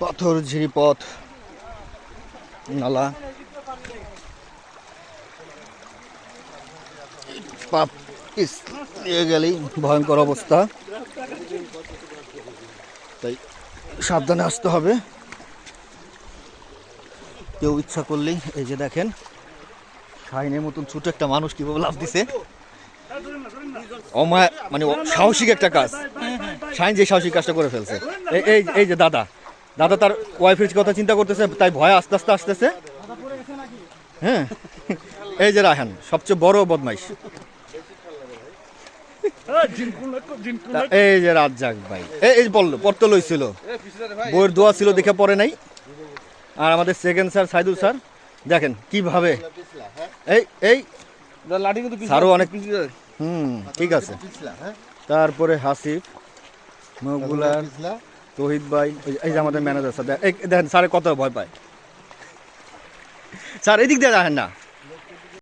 পাথর ঝিরি পথ, নালা, পাপ নিয়ে গেলেই ভয়ঙ্কর অবস্থা, তাই সাবধানে আসতে হবে। কেউ ইচ্ছা করলেই, এই যে দেখেন শাহিনের মতন ছোট একটা মানুষ কিভাবে লাফ দিছে, অমায় মানে সাহসিক একটা কাজ। শাহিন যে সাহসিক কাজটা করে ফেলছে। এই এই যে দাদা তার ওয়াইফের কথা চিন্তা করতেছে, তাই ভয়ে আস্তে আস্তে আসতেছে। হ্যাঁ, এই যে রায়হান সবচেয়ে বড় বদমাইশ। এই যে রাজ্জাক ভাই, এই বললো পড়তে লইছিল, বইয়ের দোয়া ছিল দেখে পড়ে নাই। আর আমাদের সেকেন্ড স্যার সাইদুল স্যার দেখেন কিভাবে, এই স্যারও অনেক, ঠিক আছে। তারপরে হাসিফ, মকবুলার, তহিদ ভাই, এই যে আমাদের ম্যানেজার স্যার, দেখেন স্যারে কত ভয় পায়। স্যার এদিক দিয়ে দেখেন না।